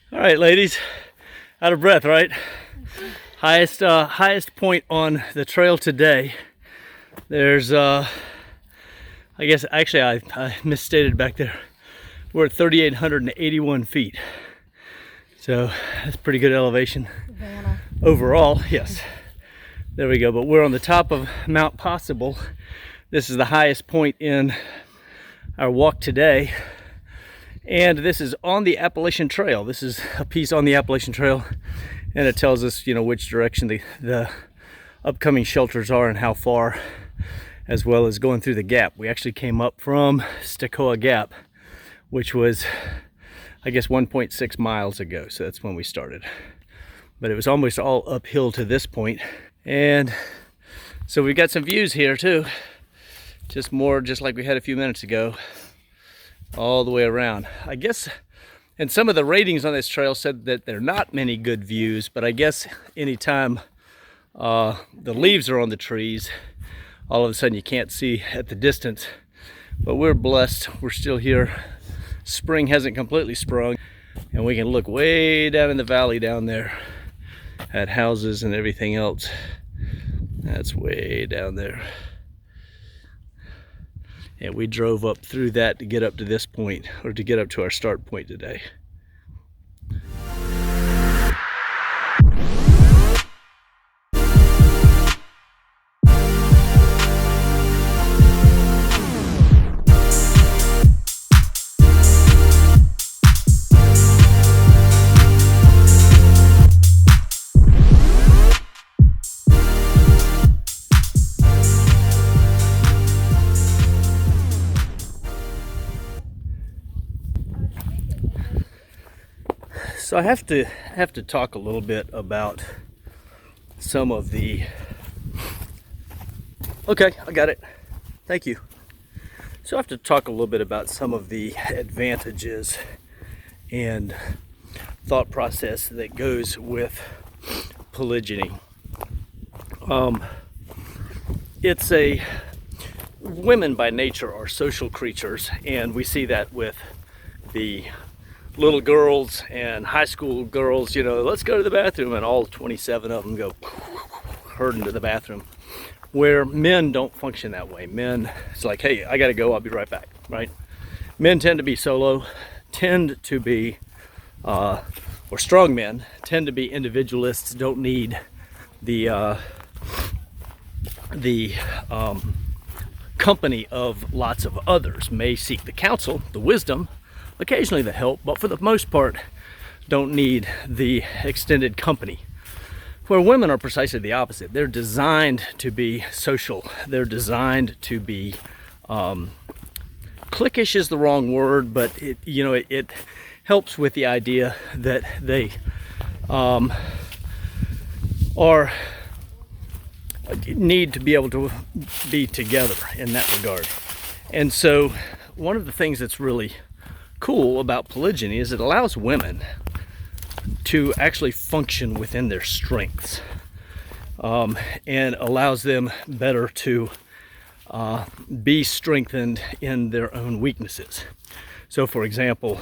All right, ladies, out of breath, right? Highest point on the trail today. There's, I guess, actually, I misstated back there. We're at 3,881 feet. So that's pretty good elevation. Savannah. Overall, yes. There we go. But we're on the top of Mount Possible. This is the highest point in our walk today. And this is on the Appalachian Trail. This is a piece on the Appalachian Trail, and it tells us, which direction the upcoming shelters are and how far, as well as going through the gap. We actually came up from Stacoa Gap, which was, I guess, 1.6 miles ago. So that's when we started. But it was almost all uphill to this point. And so we've got some views here too. Just like we had a few minutes ago. All the way around. I guess, and some of the ratings on this trail said that there are not many good views, but I guess anytime the leaves are on the trees, all of a sudden you can't see at the distance. But we're blessed. We're still here. Spring hasn't completely sprung, and we can look way down in the valley down there at houses and everything else. That's way down there. And we drove up through that to get up to this point, or to get up to our start point today. So I have to talk a little bit about some of the. Okay, I got it. Thank you. So I have to talk a little bit about some of the advantages and thought process that goes with polygyny. Women by nature are social creatures, and we see that with the little girls and high school girls, let's go to the bathroom, and all 27 of them go herding to the bathroom. Where men don't function that way. Men, it's like, hey, I gotta go, I'll be right back, right? Men tend to be solo, tend to be, or strong men, tend to be individualists, don't need the company of lots of others, may seek the counsel, the wisdom, occasionally the help, but for the most part don't need the extended company. Where women are precisely the opposite. They're designed to be social. They're designed to be cliquish is the wrong word, but it helps with the idea that they need to be able to be together in that regard. And so one of the things that's really cool about polygyny is it allows women to actually function within their strengths, and allows them better to be strengthened in their own weaknesses. So for example,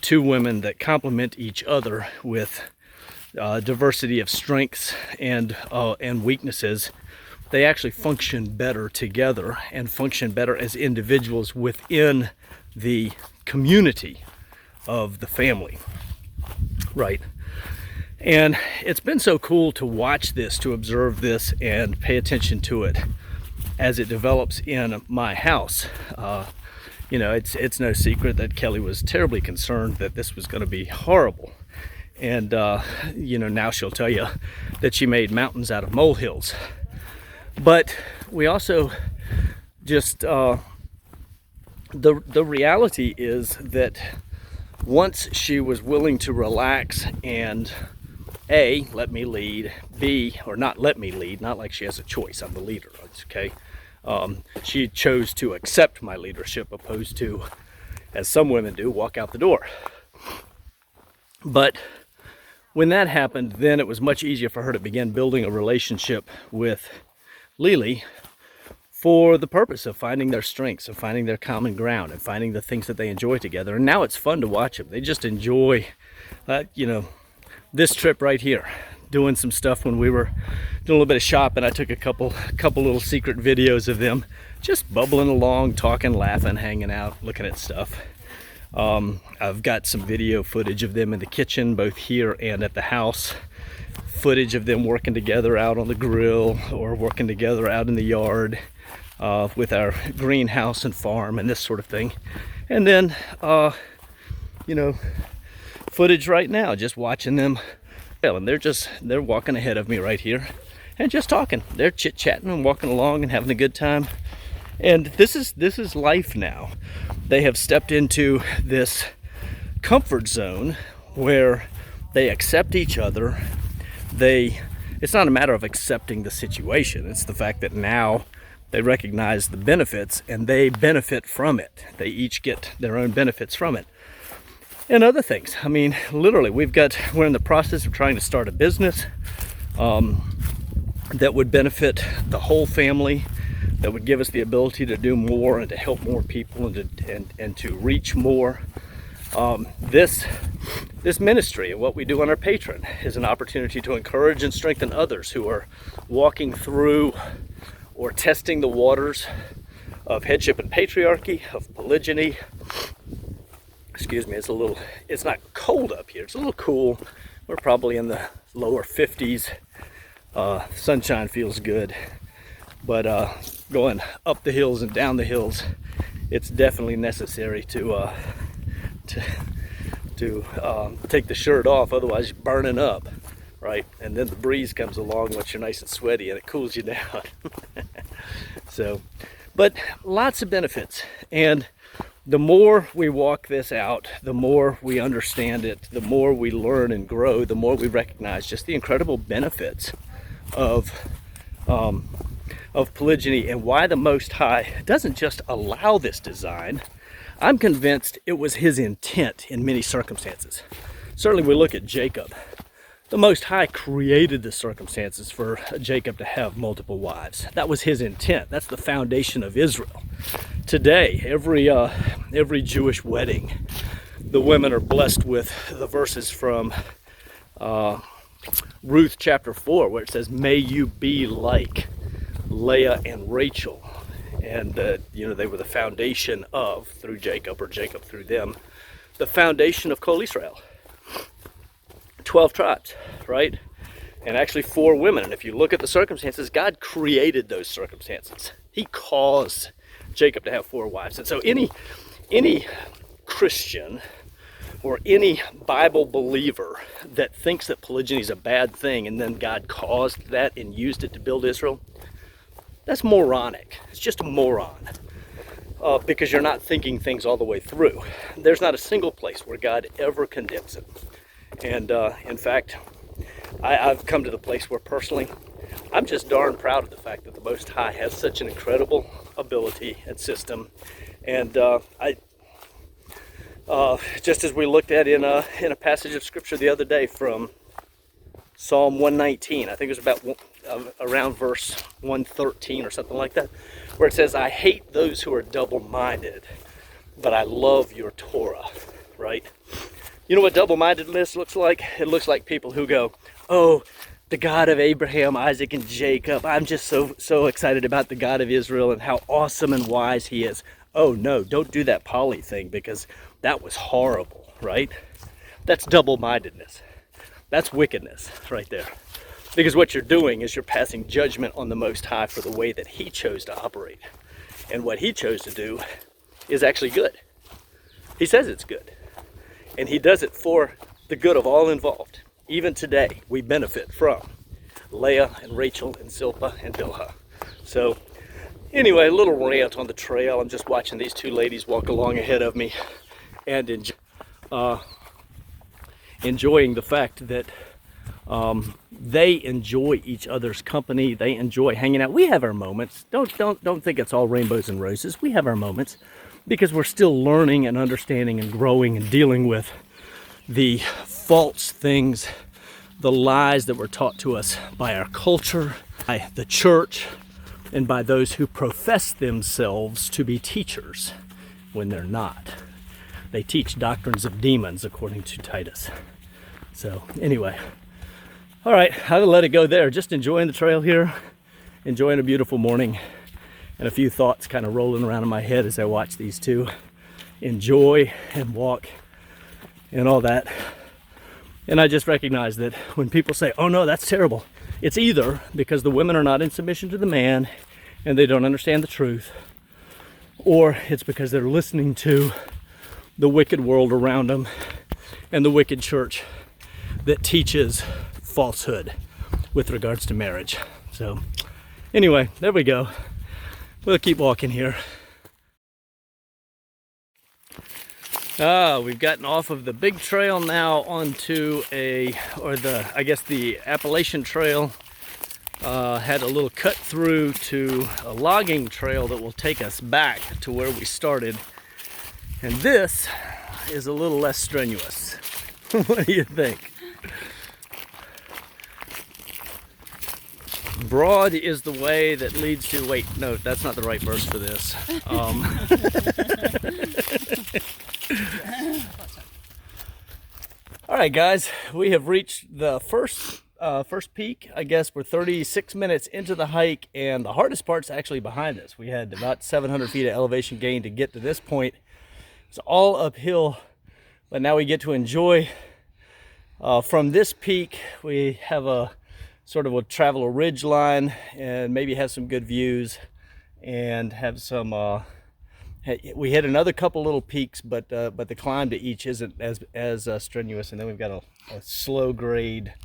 two women that complement each other with diversity of strengths and weaknesses, they actually function better together and function better as individuals within the community of the family, right? And it's been so cool to watch this, to observe this, and pay attention to it as it develops in my house. It's no secret that Kelly was terribly concerned that this was going to be horrible, and now she'll tell you that she made mountains out of molehills. But we also just the reality is that once she was willing to relax and A, let me lead, B, or not let me lead, not like she has a choice, I'm the leader, okay? She chose to accept my leadership opposed to, as some women do, walk out the door. But when that happened, then it was much easier for her to begin building a relationship with Lili for the purpose of finding their strengths, of finding their common ground, and finding the things that they enjoy together. And now it's fun to watch them. They just enjoy You know, this trip right here, doing some stuff when we were doing a little bit of shopping. I took a couple little secret videos of them just bubbling along, talking, laughing, hanging out, looking at stuff. I've got some video footage of them in the kitchen, both here and at the house. Footage of them working together out on the grill or working together out in the yard with our greenhouse and farm and this sort of thing. And then, you know, footage right now, just watching them. And they're walking ahead of me right here and just talking. They're chit-chatting and walking along and having a good time. And this is life now. They have stepped into this comfort zone where they accept each other. It's not a matter of accepting the situation. It's the fact that now they recognize the benefits and they benefit from it. They each get their own benefits from it. And other things. I mean, literally, we're in the process of trying to start a business that would benefit the whole family, that would give us the ability to do more and to help more people and to reach more. This ministry and what we do on our Patreon is an opportunity to encourage and strengthen others who are walking through or testing the waters of headship and patriarchy, of polygyny. Excuse me, it's not cold up here. It's a little cool. We're probably in the lower 50s. Sunshine feels good. But going up the hills and down the hills, it's definitely necessary to take the shirt off, otherwise you're burning up, right? And then the breeze comes along once you're nice and sweaty and it cools you down. So, but lots of benefits. And the more we walk this out, the more we understand it, the more we learn and grow, the more we recognize just the incredible benefits of polygyny and why the Most High doesn't just allow this design. I'm convinced it was his intent in many circumstances. Certainly we look at Jacob. The Most High created the circumstances for Jacob to have multiple wives. That was his intent. That's the foundation of Israel. Today, every Jewish wedding, the women are blessed with the verses from Ruth chapter 4, where it says, "May you be like Leah and Rachel." And they were the foundation of, through Jacob, or Jacob through them, the foundation of Kol Israel. 12 tribes, right? And actually 4 women. And if you look at the circumstances, God created those circumstances. He caused Jacob to have 4 wives. And so any Christian or any Bible believer that thinks that polygyny is a bad thing and then God caused that and used it to build Israel, that's moronic. It's just a moron. Because you're not thinking things all the way through. There's not a single place where God ever condemns it. And in fact, I've come to the place where personally, I'm just darn proud of the fact that the Most High has such an incredible ability and system. And just as we looked at in a passage of scripture the other day from Psalm 119, I think it was about around verse 113 or something like that, where it says, "I hate those who are double-minded, but I love your Torah," right? You know what double-mindedness looks like? It looks like people who go, "Oh, the God of Abraham, Isaac, and Jacob. I'm just so excited about the God of Israel and how awesome and wise he is." Oh no, don't do that poly thing, because that was horrible, right? That's double-mindedness. That's wickedness right there. Because what you're doing is you're passing judgment on the Most High for the way that he chose to operate. And what he chose to do is actually good. He says it's good. And he does it for the good of all involved. Even today, we benefit from Leah and Rachel and Zilpah and Bilhah. So anyway, a little rant on the trail. I'm just watching these 2 ladies walk along ahead of me and enjoying the fact that they enjoy each other's company. They enjoy hanging out. We have our moments. Don't think it's all rainbows and roses. We have our moments because we're still learning and understanding and growing and dealing with the false things, the lies that were taught to us by our culture, by the church, and by those who profess themselves to be teachers when they're not. They teach doctrines of demons, according to Titus. So anyway, all right, I'll let it go there. Just enjoying the trail here, enjoying a beautiful morning, and a few thoughts kind of rolling around in my head as I watch these two enjoy and walk and all that. And I just recognize that when people say, oh no, that's terrible, it's either because the women are not in submission to the man and they don't understand the truth, or it's because they're listening to the wicked world around them and the wicked church that teaches falsehood with regards to marriage. So anyway, there we go. We'll keep walking here. We've gotten off of the big trail now onto the Appalachian trail. Had a little cut through to a logging trail that will take us back to where we started. And this is a little less strenuous. What do you think? Broad is the way that leads to, wait, no, that's not the right verse for this. All right, guys, we have reached the first peak. I guess we're 36 minutes into the hike, and the hardest part's actually behind us. We had about 700 feet of elevation gain to get to this point. It's all uphill, but now we get to enjoy from this peak. We have a sort of, we'll travel a ridge line and maybe have some good views and have some, we hit another couple little peaks, but the climb to each isn't as strenuous. And then we've got a slow grade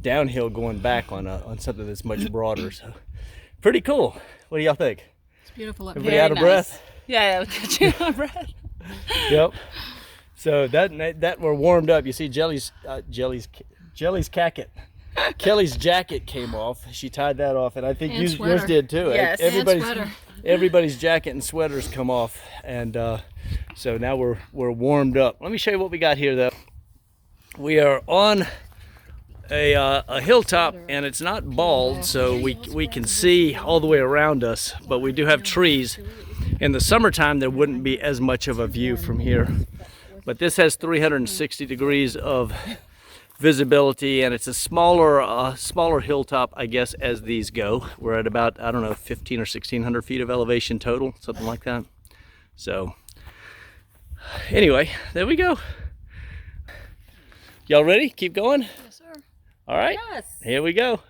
downhill going back on something that's much broader. So pretty cool. What do y'all think? It's beautiful. Everybody out of breath? Yeah, it'll get you out of breath. Yep. So that we're warmed up. You see Jelly's jacket. Kelly's jacket came off. She tied that off, and I think yours did too. Yes, everybody's jacket and sweaters come off, and so now we're warmed up. Let me show you what we got here, though. We are on a hilltop, and it's not bald, so we can see all the way around us, but we do have trees. In the summertime, there wouldn't be as much of a view from here, but this has 360 degrees of visibility, and it's a smaller hilltop, I guess, as these go. We're at about, I don't know, 15 or 1600 feet of elevation total, something like that. So anyway, there we go. Y'all ready? Keep going? Yes, sir. All right. Yes. Here we go.